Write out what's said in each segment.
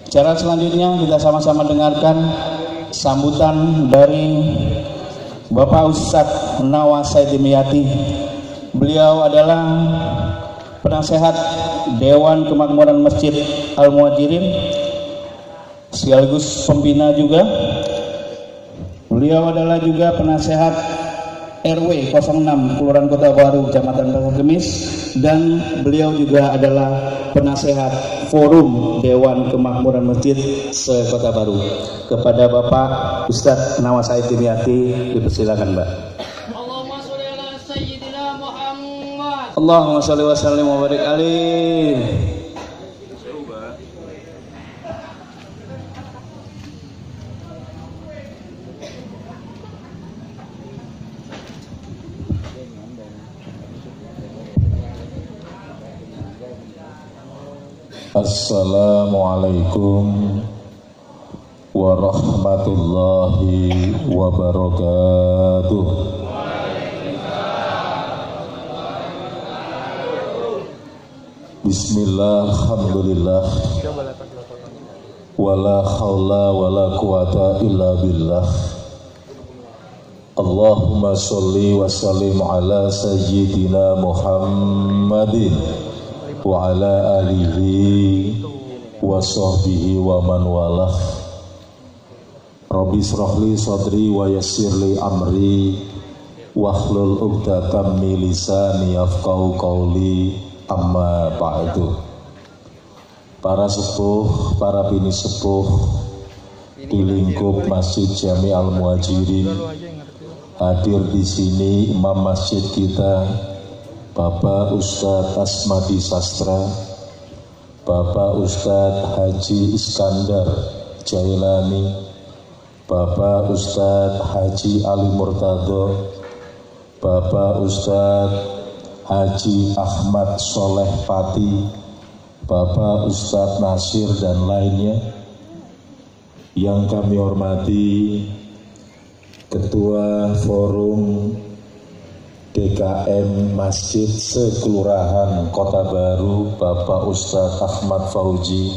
Cara selanjutnya kita sama-sama dengarkan sambutan dari Bapak Ustadz Nawasai Dimyati. Beliau adalah penasehat Dewan Kemakmuran Masjid Al-Muhajirin sekaligus pembina juga. Beliau adalah juga penasehat RW 06 Kelurahan Kota Baru Kecamatan Pasar Kemis, dan beliau juga adalah penasehat Forum Dewan Kemakmuran Masjid se-Kota Baru. Kepada Bapak Ustadz Nawasai Dimyati dipersilakan, Mbak. Allahumma sholli ala sayyidina Muhammad. Allahumma sholli wa sallim wa barik alaihi. Assalamualaikum warahmatullahi wabarakatuh. Bismillah, alhamdulillah, wala haula wala quwata illa billah. Allahumma sholli wa sallim ala sayyidina Muhammadin wa ala alihi wa sahbihi wa man walah. Rabbi shrahli sadri wa yassirli amri wahlul 'uqdatam min lisani yafqahu qawli, amma ba'du. Para sepuh, para bini sepuh di lingkup Masjid Jami Al-Muhajirin, hadir di sini imam masjid kita Bapak Ustadz Asmadi Sastra, Bapak Ustadz Haji Iskandar Jailani, Bapak Ustadz Haji Ali Murtado, Bapak Ustadz Haji Ahmad Soleh Pati, Bapak Ustadz Nasir dan lainnya. Yang kami hormati Ketua Forum DKM Masjid Sekelurahan Kota Baru Bapak Ustadz Ahmad Fauji,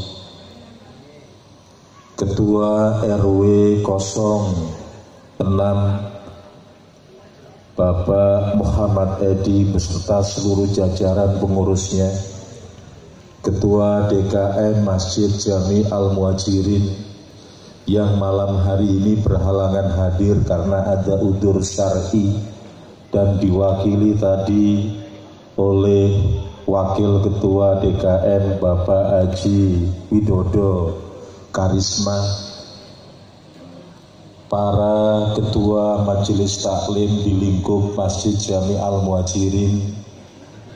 Ketua RW 06 Bapak Muhammad Edi beserta seluruh jajaran pengurusnya, Ketua DKM Masjid Jami Al-Muhajirin yang malam hari ini berhalangan hadir karena ada udzur syar'i dan diwakili tadi oleh Wakil Ketua DKM Bapak Haji Widodo Karisma, para Ketua Majelis Taklim di lingkup Masjid Jami Al-Muhajirin,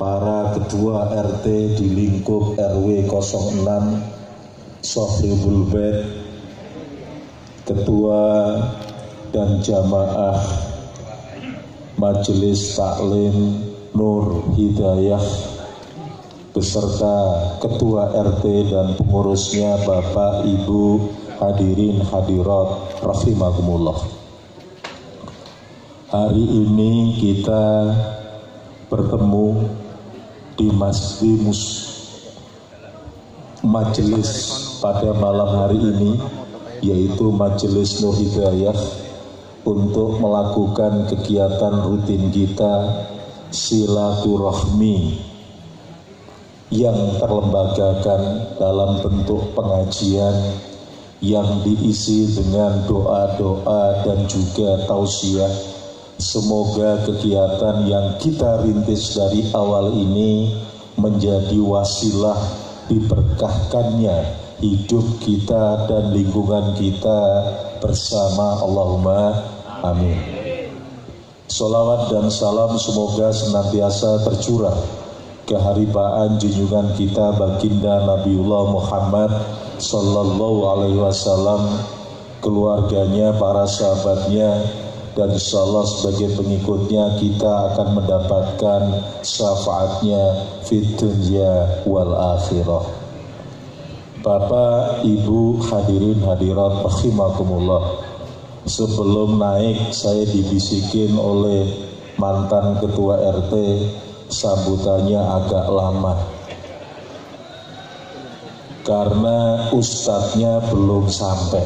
para Ketua RT di lingkup RW 06 Sohibul Bait, Ketua dan Jamaah Majelis Taklim Nur Hidayah beserta Ketua RT dan pengurusnya, Bapak Ibu hadirin hadirat rahimakumullah. Hari ini kita bertemu di majelis pada malam hari ini, yaitu Majelis Nur Hidayah, untuk melakukan kegiatan rutin kita silaturahmi yang terlembagakan dalam bentuk pengajian yang diisi dengan doa-doa dan juga tausiah. Semoga kegiatan yang kita rintis dari awal ini menjadi wasilah diberkahkannya hidup kita dan lingkungan kita bersama. Allahumma amin. Sholawat dan salam semoga senantiasa tercurah keharibaan junjungan kita baginda Nabiullah Muhammad Sallallahu Alaihi Wasallam, keluarganya, para sahabatnya, dan insyaallah sebagai pengikutnya kita akan mendapatkan syafaatnya fid dunya wal akhirah. Bapak, Ibu, hadirin hadirat rahimakumullah. Sebelum naik saya dibisikin oleh mantan ketua RT, sambutannya agak lama. karena ustadznya belum sampai,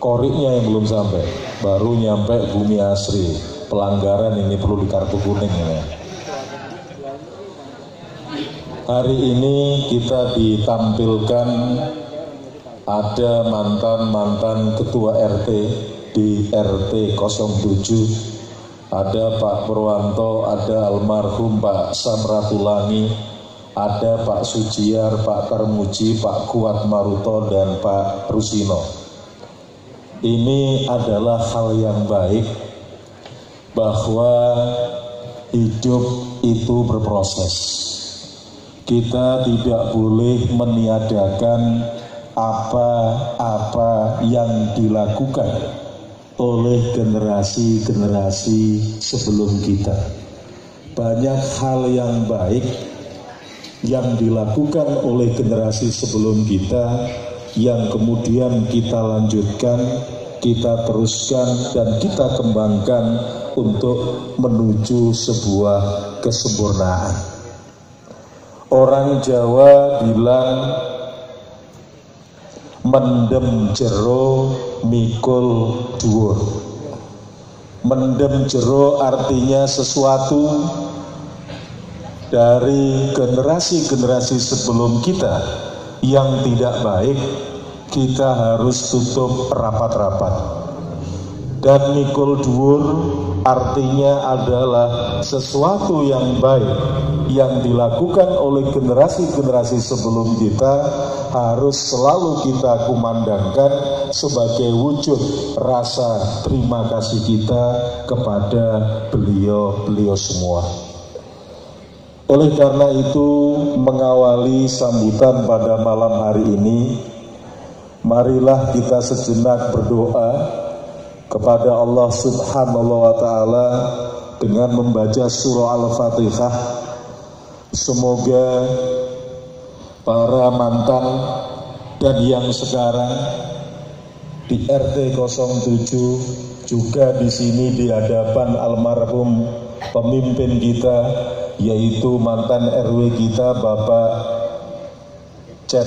koriknya yang belum sampai, baru nyampe Bumi Asri. Pelanggaran ini perlu di kartu kuning ini. Hari ini kita ditampilkan ada mantan ketua RT di RT 07, ada Pak Purwanto, ada almarhum Pak Samratulangi, ada Pak Sujiar, Pak Tarmuji, Pak Kuat Maruto, dan Pak Rusino. Ini adalah hal yang baik, bahwa hidup itu berproses. Kita tidak boleh meniadakan apa-apa yang dilakukan oleh generasi-generasi sebelum kita. Banyak hal yang baik yang dilakukan oleh generasi sebelum kita, yang kemudian kita lanjutkan, kita teruskan, dan kita kembangkan untuk menuju sebuah kesempurnaan. Orang Jawa bilang mendem jero mikul dhuwur. Mendem jero artinya sesuatu dari generasi-generasi sebelum kita yang tidak baik, kita harus tutup rapat-rapat. Dan mikul dhuwur artinya adalah sesuatu yang baik yang dilakukan oleh generasi-generasi sebelum kita harus selalu kita kumandangkan sebagai wujud rasa terima kasih kita kepada beliau-beliau semua. Oleh karena itu, mengawali sambutan pada malam hari ini, marilah kita sejenak berdoa kepada Allah Subhanahu wa Ta'ala dengan membaca surah Al-Fatihah. Semoga para mantan dan yang sekarang di RT 07 juga di sini di hadapan almarhum pemimpin kita, yaitu mantan RW kita Bapak Cet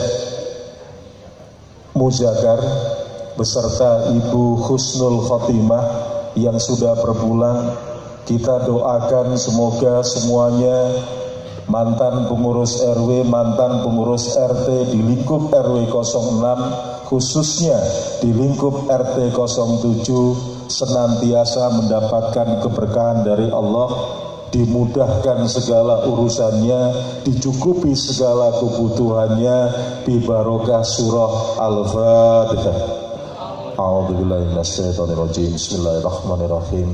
Muzagar beserta Ibu Husnul Khotimah yang sudah berpulang. Kita doakan semoga semuanya, mantan pengurus RW, mantan pengurus RT di lingkup RW 06, khususnya di lingkup RT 07, senantiasa mendapatkan keberkahan dari Allah, dimudahkan segala urusannya, dicukupi segala kebutuhannya, bi barokah surah Al-Fatihah. A'udzubillahi minasyaitonirrajim. Bismillahirrahmanirrahim.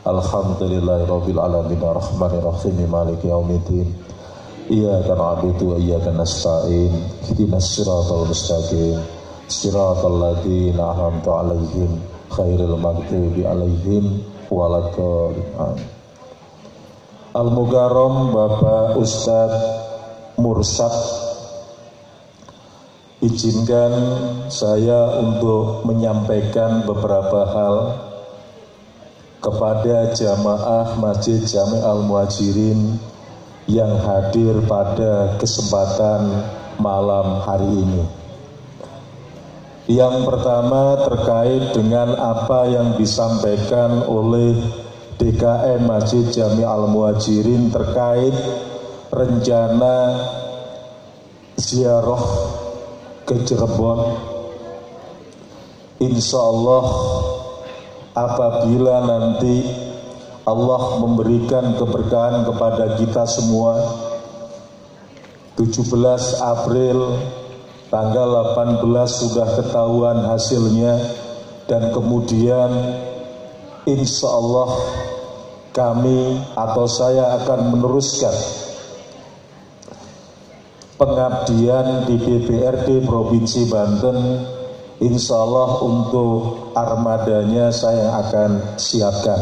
Alhamdulillahirabbil alamin arrahmanir rahim maliki yaumiddin. Iyyaka na'budu wa iyyaka nasta'in. Ihdinas siratal mustaqim. Siratal ladzina an'amta 'alaihim khairil maghdubi 'alaihim waladdallin. Al-Mukarram Bapak Ustadz Mursyad, izinkan saya untuk menyampaikan beberapa hal kepada jamaah Masjid Jami' Al-Muhajirin yang hadir pada kesempatan malam hari ini. Yang pertama terkait dengan apa yang disampaikan oleh DKM Masjid Jami' Al-Muhajirin terkait rencana ziarah ke Cirebon. Insya Allah apabila nanti Allah memberikan keberkahan kepada kita semua, 17 April tanggal 18 sudah ketahuan hasilnya, dan kemudian insya Allah kami atau saya akan meneruskan pengabdian di DPRD Provinsi Banten. Insya Allah untuk armadanya saya akan siapkan.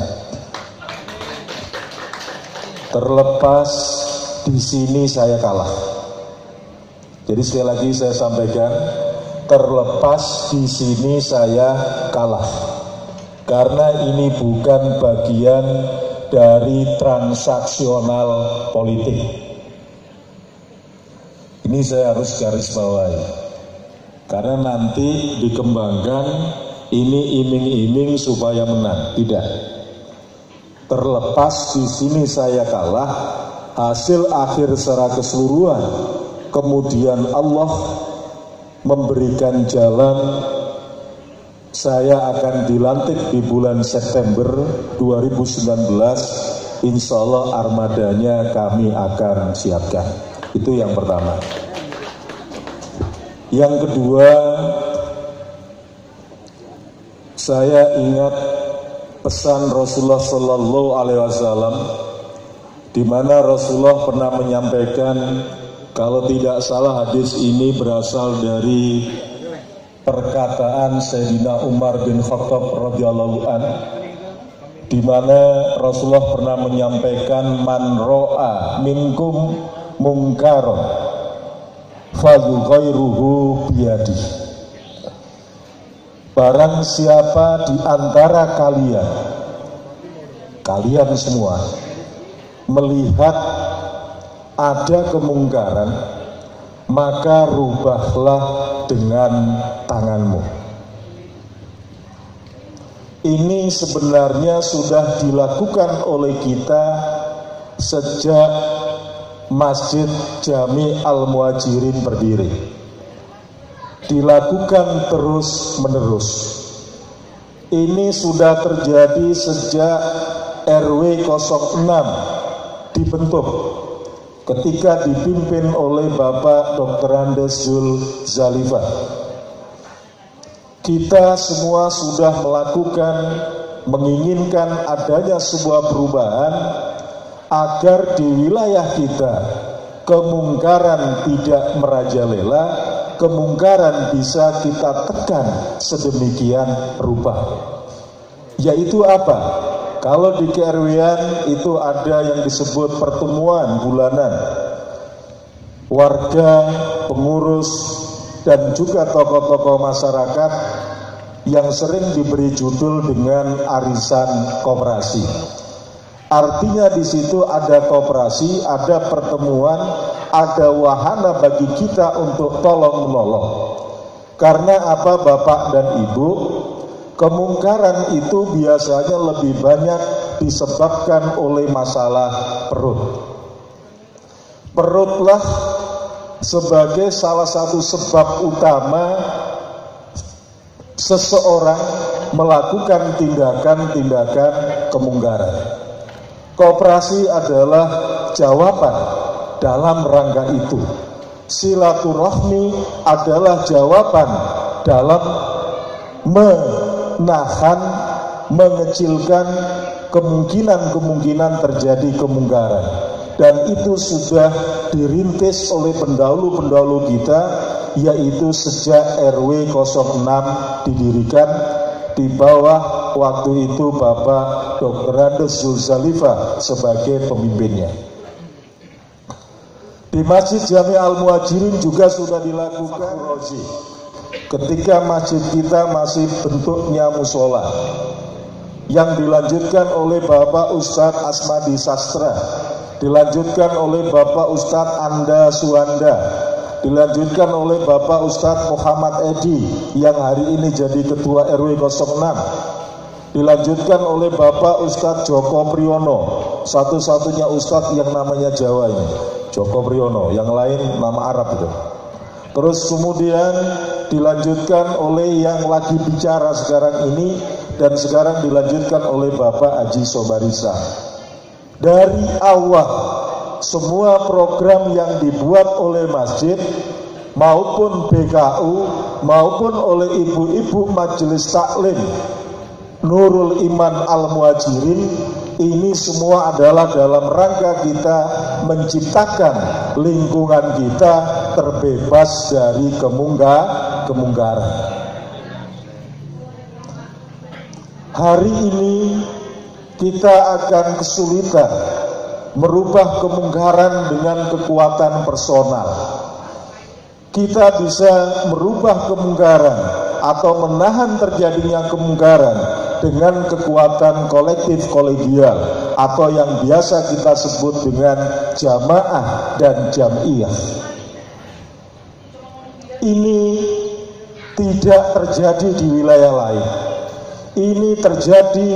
Terlepas di sini saya kalah. Jadi sekali lagi saya sampaikan, terlepas di sini saya kalah. Karena ini bukan bagian dari transaksional politik. Ini saya harus garis bawahi, karena nanti dikembangkan ini iming-iming supaya menang. Tidak. Terlepas di sini saya kalah, hasil akhir secara keseluruhan, kemudian Allah memberikan jalan, saya akan dilantik di bulan September 2019. Insya Allah armadanya kami akan siapkan. Itu yang pertama. Yang kedua, saya ingat pesan Rasulullah Sallallahu Alaihi Wasallam, di mana Rasulullah pernah menyampaikan, kalau tidak salah hadis ini berasal dari perkataan Sayyidina Umar bin Khattab radhiyallahu an, di mana Rasulullah pernah menyampaikan, man ro'a minkum mungkaron fayughayruhu biyadihi. Barang siapa di antara kalian semua melihat ada kemungkaran, maka rubahlah dengan tanganmu. Ini sebenarnya sudah dilakukan oleh kita sejak Masjid Jami Al-Muhajirin berdiri. Dilakukan terus menerus. Ini sudah terjadi sejak RW 06 dibentuk, ketika dipimpin oleh Bapak Dr. Andes Zul Zalifah. Kita semua sudah melakukan, menginginkan adanya sebuah perubahan agar di wilayah kita kemungkaran tidak merajalela, kemungkaran bisa kita tekan sedemikian rupa. Yaitu apa? Kalau di KRW-an itu ada yang disebut pertemuan bulanan warga, pengurus, dan juga tokoh-tokoh masyarakat yang sering diberi judul dengan arisan koperasi. Artinya di situ ada koperasi, ada pertemuan, ada wahana bagi kita untuk tolong menolong. Karena apa, Bapak dan Ibu? Kemungkaran itu biasanya lebih banyak disebabkan oleh masalah perut. Perutlah sebagai salah satu sebab utama seseorang melakukan tindakan-tindakan kemungkaran. Koperasi adalah jawaban dalam rangka itu. Silaturahmi adalah jawaban dalam menahan, mengecilkan kemungkinan-kemungkinan terjadi kemungkaran. Dan itu sudah dirintis oleh pendahulu-pendahulu kita, yaitu sejak RW 06 didirikan di bawah waktu itu Bapak Dr. Andes Zul Zalifah sebagai pemimpinnya. Di Masjid Jami Al-Muhajirin juga sudah dilakukan ketika masjid kita masih bentuknya musola, yang dilanjutkan oleh Bapak Ustadz Asmadi Sastra, dilanjutkan oleh Bapak Ustadz Anda Suwanda, dilanjutkan oleh Bapak Ustadz Muhammad Edi yang hari ini jadi Ketua RW 06, dilanjutkan oleh Bapak Ustadz Joko Priyono, satu-satunya Ustadz yang namanya Jawa ini, Joko Priyono, yang lain nama Arab itu. Terus kemudian dilanjutkan oleh yang lagi bicara sekarang ini, dan sekarang dilanjutkan oleh Bapak Haji Sobarisa. Dari awal semua program yang dibuat oleh masjid maupun BKU maupun oleh ibu-ibu Majelis Taklim Nurul Iman Al-Muhajirin, ini semua adalah dalam rangka kita menciptakan lingkungan kita terbebas dari kemungkaran. Hari ini kita akan kesulitan merubah kemungkaran dengan kekuatan personal. Kita bisa merubah kemungkaran atau menahan terjadinya kemungkaran dengan kekuatan kolektif kolegial atau yang biasa kita sebut dengan jamaah dan jam'iyah. ini tidak terjadi di wilayah lain. Ini terjadi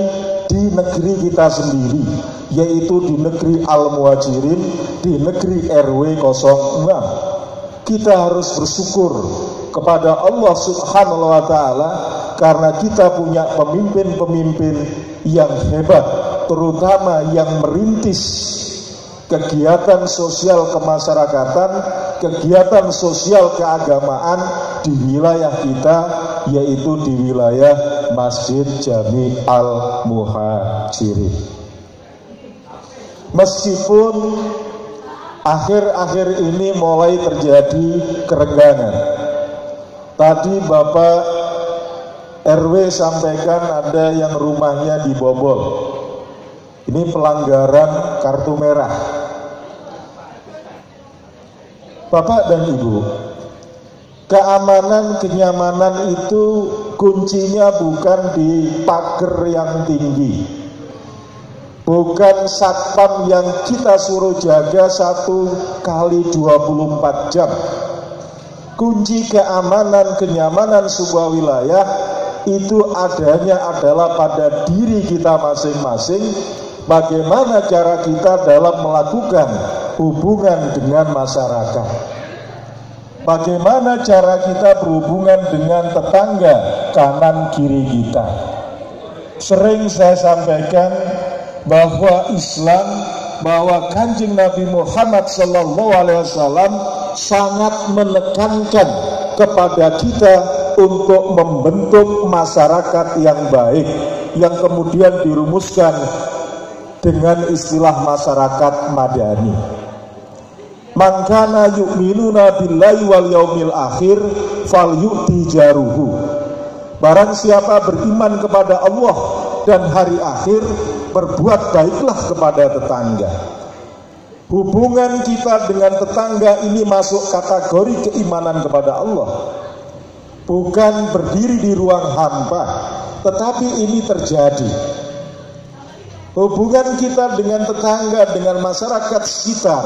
di negeri kita sendiri, yaitu di negeri Al-Muhajirin, di negeri RW 06. Kita harus bersyukur kepada Allah Subhanahu wa Ta'ala karena kita punya pemimpin-pemimpin yang hebat, terutama yang merintis kegiatan sosial kemasyarakatan, kegiatan sosial keagamaan di wilayah kita, yaitu di wilayah Masjid Jami Al-Muhajirin. Meskipun akhir-akhir ini mulai terjadi kerenggangan. Tadi Bapak RW sampaikan ada yang rumahnya dibobol. Ini pelanggaran kartu merah. Bapak dan Ibu, keamanan, kenyamanan itu kuncinya bukan di pagar yang tinggi, bukan satpam yang kita suruh jaga 1x24 jam. Kunci keamanan, kenyamanan sebuah wilayah itu adanya adalah pada diri kita masing-masing. Bagaimana cara kita dalam melakukan hubungan dengan masyarakat, bagaimana cara kita berhubungan dengan tetangga kanan kiri kita. Sering saya sampaikan bahwa Islam, bahwa Kanjeng Nabi Muhammad SAW sangat menekankan kepada kita untuk membentuk masyarakat yang baik, yang kemudian dirumuskan dengan istilah masyarakat madani. Man kana yu'minuna billahi wal yaumil akhir falyu'ti jaruhu. Barang siapa beriman kepada Allah dan hari akhir, berbuat baiklah kepada tetangga. Hubungan kita dengan tetangga ini masuk kategori keimanan kepada Allah. Bukan berdiri di ruang hampa, tetapi ini terjadi. Hubungan kita dengan tetangga, dengan masyarakat sekitar,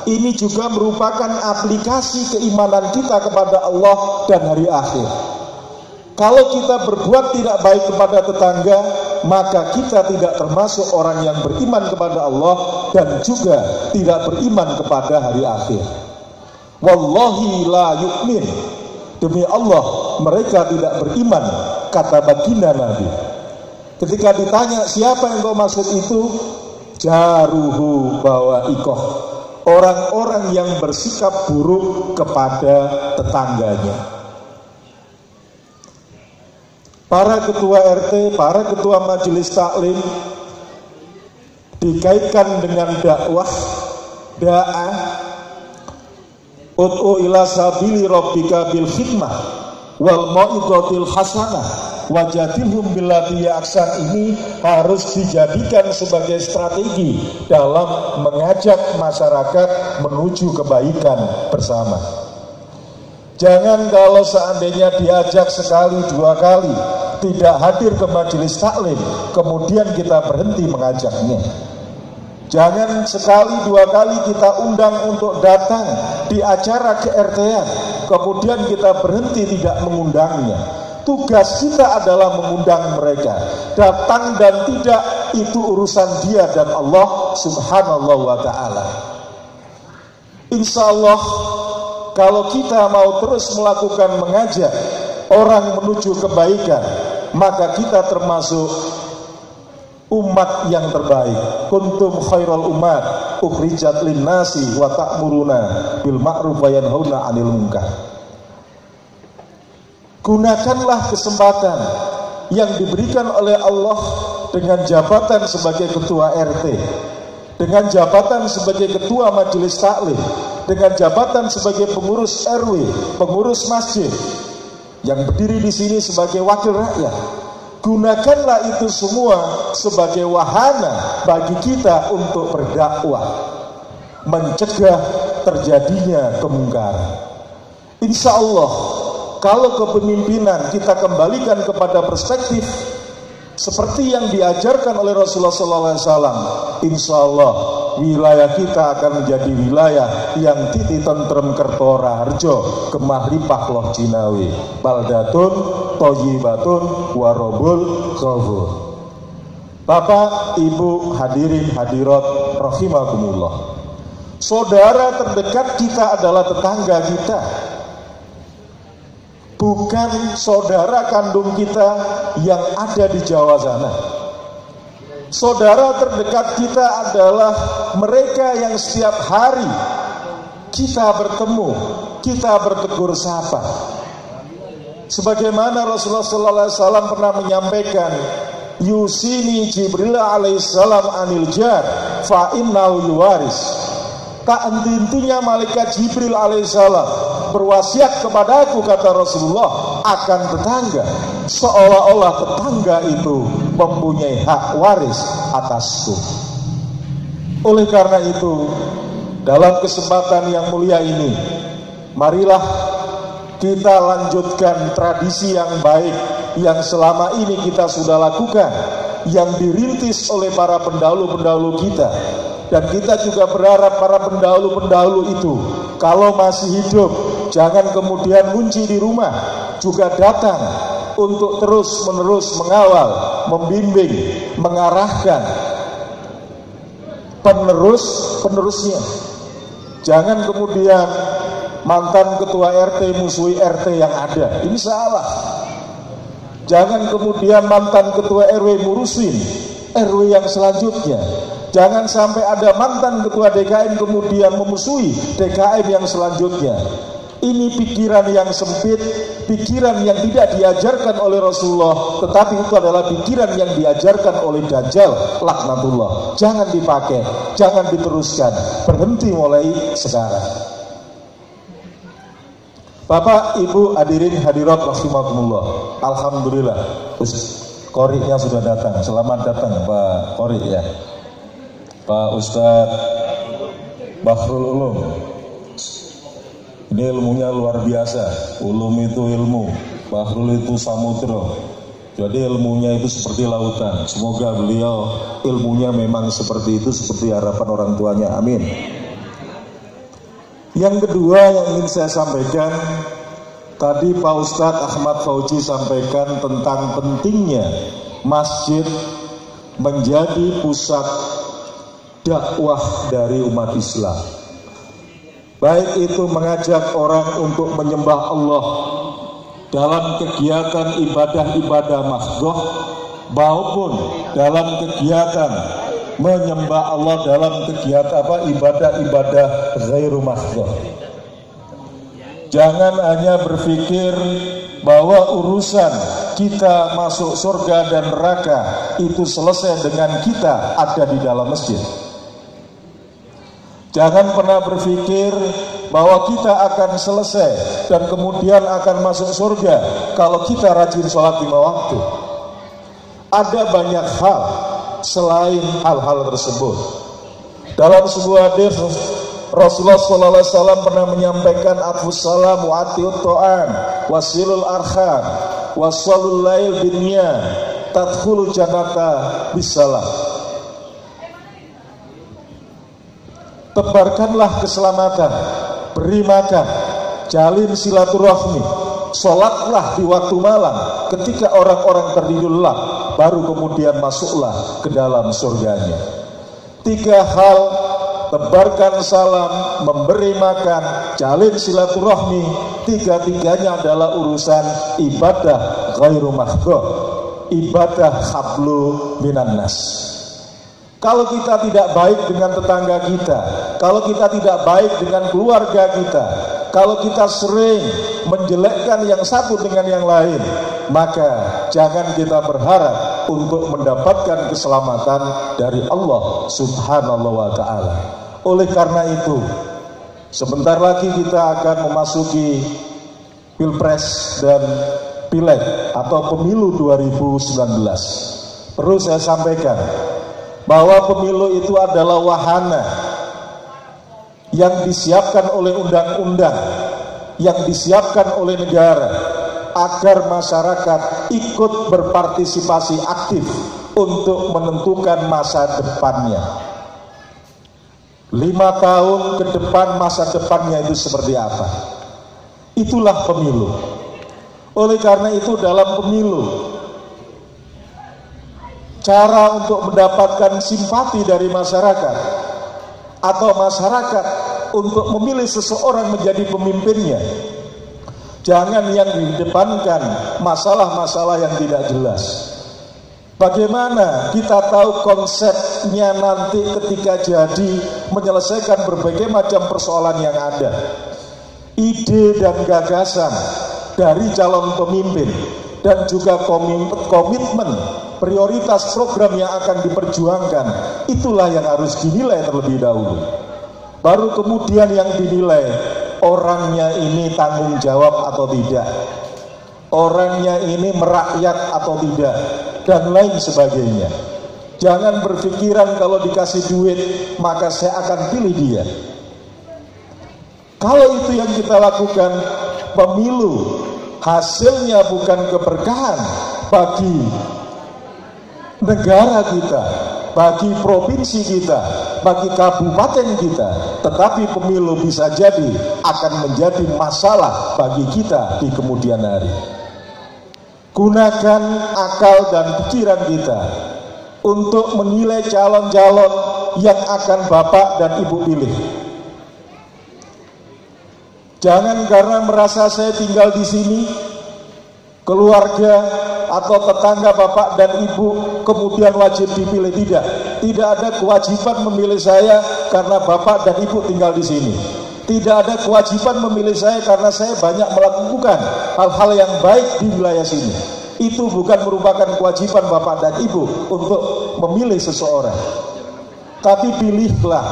ini juga merupakan aplikasi keimanan kita kepada Allah dan hari akhir. Kalau kita berbuat tidak baik kepada tetangga, maka kita tidak termasuk orang yang beriman kepada Allah dan juga tidak beriman kepada hari akhir. Wallahi la yu'min. Demi Allah, mereka tidak beriman, kata baginda Nabi. Ketika ditanya siapa yang kau maksud itu, jaruhu bawa ikoh, orang-orang yang bersikap buruk kepada tetangganya. Para ketua RT, para ketua majelis taklim dikaitkan dengan dakwah, da'ah, ud'u ila sabili rabbika bil hikmah wal mau'izatil hasanah wajadilhum billati ahsan. Ini harus dijadikan sebagai strategi dalam mengajak masyarakat menuju kebaikan bersama. Jangan kalau seandainya diajak sekali dua kali tidak hadir ke majelis taklim, kemudian kita berhenti mengajaknya. Jangan sekali dua kali kita undang untuk datang di acara ke-RT-an, kemudian kita berhenti tidak mengundangnya. Tugas kita adalah mengundang mereka. Datang dan tidak itu urusan dia dan Allah Subhanahu wa Ta'ala. Insya Allah, kalau kita mau terus melakukan mengajak orang menuju kebaikan, maka kita termasuk umat yang terbaik. Kuntum khairal umat ukhrijat linnasi wa ta'muruna bil ma'ruf wa yanhauna 'anil munkar. Gunakanlah kesempatan yang diberikan oleh Allah dengan jabatan sebagai ketua RT, dengan jabatan sebagai ketua majelis taklim, dengan jabatan sebagai pengurus RW, pengurus masjid, yang berdiri di sini sebagai wakil rakyat. Gunakanlah itu semua sebagai wahana bagi kita untuk berdakwah, mencegah terjadinya kemungkaran. Insya Allah, kalau kepemimpinan kita kembalikan kepada perspektif seperti yang diajarkan oleh Rasulullah SAW, insya Allah wilayah kita akan menjadi wilayah yang titi tentrem kertora harjo kemah ripah loh jinawi baldatun toyibatun warobul ghafur. Bapak, Ibu, hadirin hadirat rahimakumullah, saudara terdekat kita adalah tetangga kita, bukan saudara kandung kita yang ada di Jawa sana. Saudara terdekat kita adalah mereka yang setiap hari kita bertemu, kita bertegur sapa. Sebagaimana Rasulullah SAW pernah menyampaikan, yusini Jibril alaihissalam anil jar fa innahu yuwaris. Tak henti-hentinya malaikat Jibril alaihissalam berwasiat kepadaku, kata Rasulullah, akan tetangga, seolah-olah tetangga itu mempunyai hak waris atasku. Oleh karena itu, dalam kesempatan yang mulia ini, marilah kita lanjutkan tradisi yang baik yang selama ini kita sudah lakukan, yang dirintis oleh para pendahulu-pendahulu kita. Dan kita juga berharap para pendahulu-pendahulu itu kalau masih hidup, jangan kemudian kunci di rumah, juga datang untuk terus-menerus mengawal, membimbing, mengarahkan penerusnya. Jangan kemudian mantan ketua RT musuhi RT yang ada, ini salah. Jangan kemudian mantan ketua RW murusin RW yang selanjutnya. Jangan sampai ada mantan ketua DKM kemudian memusuhi DKM yang selanjutnya. Ini pikiran yang sempit, pikiran yang tidak diajarkan oleh Rasulullah, tetapi itu adalah pikiran yang diajarkan oleh Dajjal laknatullah. Jangan dipakai, jangan diteruskan, berhenti mulai sekarang. Bapak, Ibu, hadirin hadirat rahimakumullah, alhamdulillah Qori'nya sudah datang. Selamat datang Pak Qori' ya, Pak Ustadz Bahrul Ulum. Ini ilmunya luar biasa. Ulum itu ilmu, Bahrul itu samudra. Jadi ilmunya itu seperti lautan. Semoga beliau ilmunya memang seperti itu, seperti harapan orang tuanya. Amin. Yang kedua yang ingin saya sampaikan, tadi Pak Ustadz Ahmad Fauzi sampaikan tentang pentingnya masjid menjadi pusat dakwah dari umat Islam. Baik itu mengajak orang untuk menyembah Allah dalam kegiatan ibadah-ibadah mahdoh, maupun dalam kegiatan menyembah Allah dalam kegiatan ibadah-ibadah ghairu mahdoh. Jangan hanya berpikir bahwa urusan kita masuk surga dan neraka itu selesai dengan kita ada di dalam masjid. Jangan pernah berpikir bahwa kita akan selesai dan kemudian akan masuk surga kalau kita rajin sholat 5 waktu. Ada banyak hal selain hal-hal tersebut. Dalam sebuah hadis Rasulullah SAW pernah menyampaikan atfus salam wa atiut ta'am wasilul arham wasalul lail binniyan tadkhulu jannata bisalam. Tebarkanlah keselamatan, beri makan, jalin silaturahmi, sholatlah di waktu malam ketika orang-orang tertidur lelap, baru kemudian masuklah ke dalam surganya. 3 hal, tebarkan salam, memberi makan, jalin silaturahmi, 3-tiganya adalah urusan ibadah ghairu mahdhur, ibadah hablu minan nas. Kalau kita tidak baik dengan tetangga kita, kalau kita tidak baik dengan keluarga kita, kalau kita sering menjelekkan yang satu dengan yang lain, maka jangan kita berharap untuk mendapatkan keselamatan dari Allah Subhanahu wa ta'ala. Oleh karena itu, sebentar lagi kita akan memasuki Pilpres dan Pileg atau Pemilu 2019. Perlu saya sampaikan bahwa pemilu itu adalah wahana yang disiapkan oleh undang-undang, yang disiapkan oleh negara agar masyarakat ikut berpartisipasi aktif untuk menentukan masa depannya. 5 tahun ke depan masa depannya itu seperti apa? Itulah pemilu. Oleh karena itu dalam pemilu, cara untuk mendapatkan simpati dari masyarakat atau masyarakat untuk memilih seseorang menjadi pemimpinnya, jangan yang didepankan masalah-masalah yang tidak jelas. Bagaimana kita tahu konsepnya nanti ketika jadi menyelesaikan berbagai macam persoalan yang ada? Ide dan gagasan dari calon pemimpin dan juga komitmen prioritas program yang akan diperjuangkan, itulah yang harus dinilai terlebih dahulu. Baru kemudian yang dinilai orangnya ini tanggung jawab atau tidak, orangnya ini merakyat atau tidak, dan lain sebagainya. Jangan berpikiran kalau dikasih duit maka saya akan pilih dia. Kalau itu yang kita lakukan, pemilu hasilnya bukan keberkahan bagi negara kita, bagi provinsi kita, bagi kabupaten kita, tetapi pemilu bisa jadi akan menjadi masalah bagi kita di kemudian hari. Gunakan akal dan pikiran kita untuk menilai calon-calon yang akan Bapak dan Ibu pilih. Jangan karena merasa saya tinggal di sini, keluarga atau tetangga Bapak dan Ibu kemudian wajib dipilih. Tidak ada kewajiban memilih saya karena Bapak dan Ibu tinggal di sini. Tidak ada kewajiban memilih saya karena saya banyak melakukan hal-hal yang baik di wilayah sini. Itu bukan merupakan kewajiban Bapak dan Ibu untuk memilih seseorang. Tapi pilihlah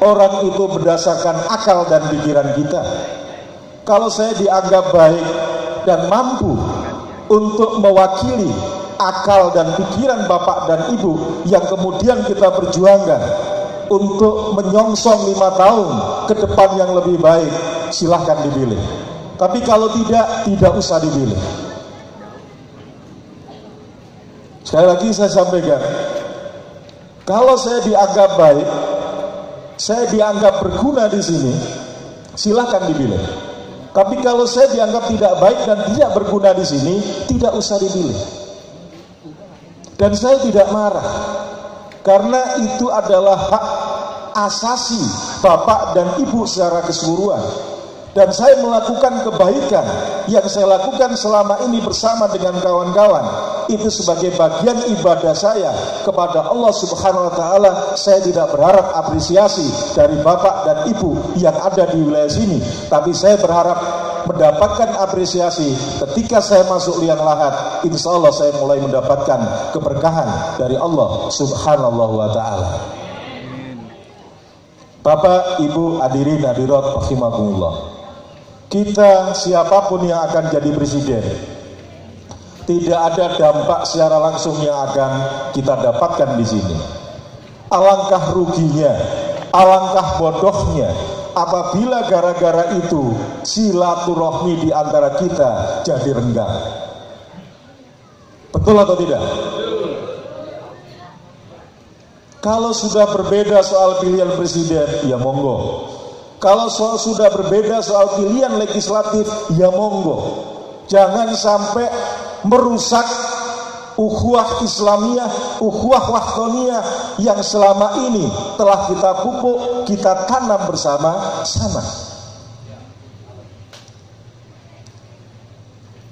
orang itu berdasarkan akal dan pikiran kita. Kalau saya dianggap baik dan mampu untuk mewakili akal dan pikiran Bapak dan Ibu yang kemudian kita perjuangkan untuk menyongsong 5 tahun ke depan yang lebih baik, silahkan dipilih. Tapi kalau tidak usah dipilih. Sekali lagi saya sampaikan, kalau saya dianggap baik, saya dianggap berguna di sini, silahkan dipilih. Tapi kalau saya dianggap tidak baik dan tidak berguna di sini, tidak usah dipilih. Dan saya tidak marah, karena itu adalah hak asasi Bapak dan Ibu secara keseluruhan. Dan saya melakukan kebaikan yang saya lakukan selama ini bersama dengan kawan-kawan, itu sebagai bagian ibadah saya kepada Allah Subhanahu wa Ta'ala. Saya tidak berharap apresiasi dari Bapak dan Ibu yang ada di wilayah sini, tapi saya berharap mendapatkan apresiasi ketika saya masuk liang lahat. Insya Allah saya mulai mendapatkan keberkahan dari Allah Subhanahu wa Ta'ala. Bapak, Ibu, hadirin hadirat rahimakumullah. Kita siapapun yang akan jadi presiden, tidak ada dampak secara langsung yang akan kita dapatkan di sini. Alangkah ruginya, alangkah bodohnya apabila gara-gara itu silaturahmi di antara kita jadi renggang. Betul atau tidak? Kalau sudah berbeda soal pilihan presiden, ya monggo. Kalau sudah berbeda soal pilihan legislatif, ya monggo. Jangan sampai merusak ukhuwah Islamiyah, ukhuwah wahdaniyah yang selama ini telah kita pupuk, kita tanam bersama-sama.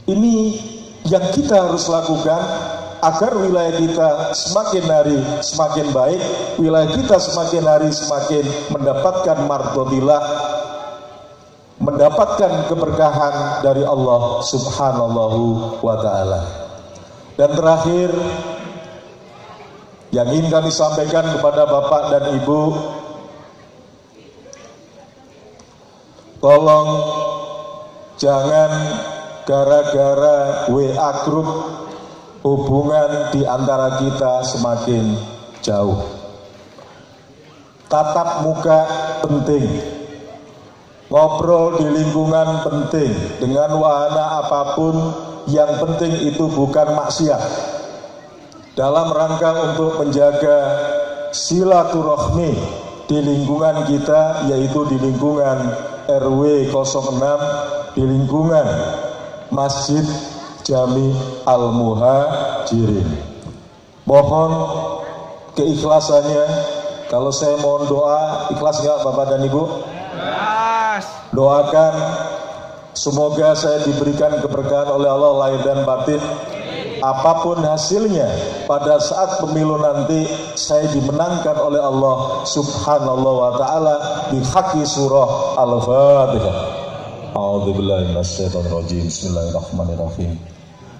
Ini yang kita harus lakukan agar wilayah kita semakin hari semakin baik, wilayah kita semakin hari semakin mendapatkan mardotillah, mendapatkan keberkahan dari Allah Subhanahu wa Ta'ala. Dan terakhir yang ingin kami sampaikan kepada Bapak dan Ibu, tolong jangan gara-gara WA group hubungan di antara kita semakin jauh. Tatap muka penting. ngobrol di lingkungan penting dengan wahana apapun, yang penting itu bukan maksiat. Dalam rangka untuk menjaga silaturahmi di lingkungan kita, yaitu di lingkungan RW 06, di lingkungan Masjid Jami Al-Muhajirin. Mohon keikhlasannya. Kalau saya mohon doa, ikhlas nggak Bapak dan Ibu? Doakan semoga saya diberikan keberkahan oleh Allah lahir dan batin. Apapun hasilnya, pada saat pemilu nanti saya dimenangkan oleh Allah Subhanallah wa ta'ala bihaqi surah Al-Fatihah. A'udzubillahi minasyaitonirrajim. Bismillahirrahmanirrahim.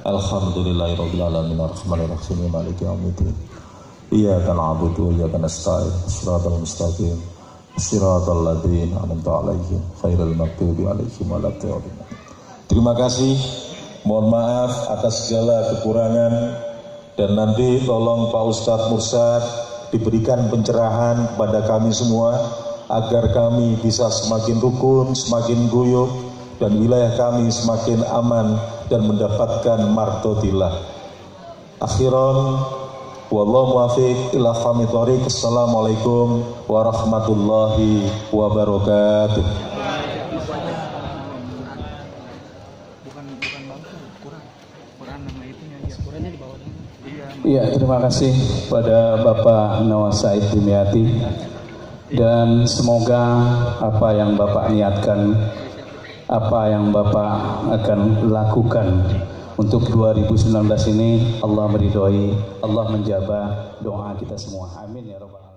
Alhamdulillahirabbil alamin arrahmanirrahim maliki yaumiddin. Iyyaka na'budu wa iyyaka nasta'in. Shiratal mustaqim. Shiratal ladzina an'amta 'alaihim ghairil maghdubi 'alaihim waladdallin. Terima kasih. Mohon maaf atas segala kekurangan, dan nanti tolong Pak Ustadz Mursyad diberikan pencerahan kepada kami semua agar kami bisa semakin rukun, semakin guyup, dan wilayah kami semakin aman dan mendapatkan martotillah. Akhiran, wallahu muwaffiq ila aqwamit thoriq. Assalamualaikum warahmatullahi wabarakatuh. Ya, terima kasih pada Bapak Nawaz Said Dimyati, dan semoga apa yang Bapak niatkan, apa yang Bapak akan lakukan untuk 2019 ini Allah meridhoi, Allah menjabah doa kita semua. Amin ya rabbal alamin.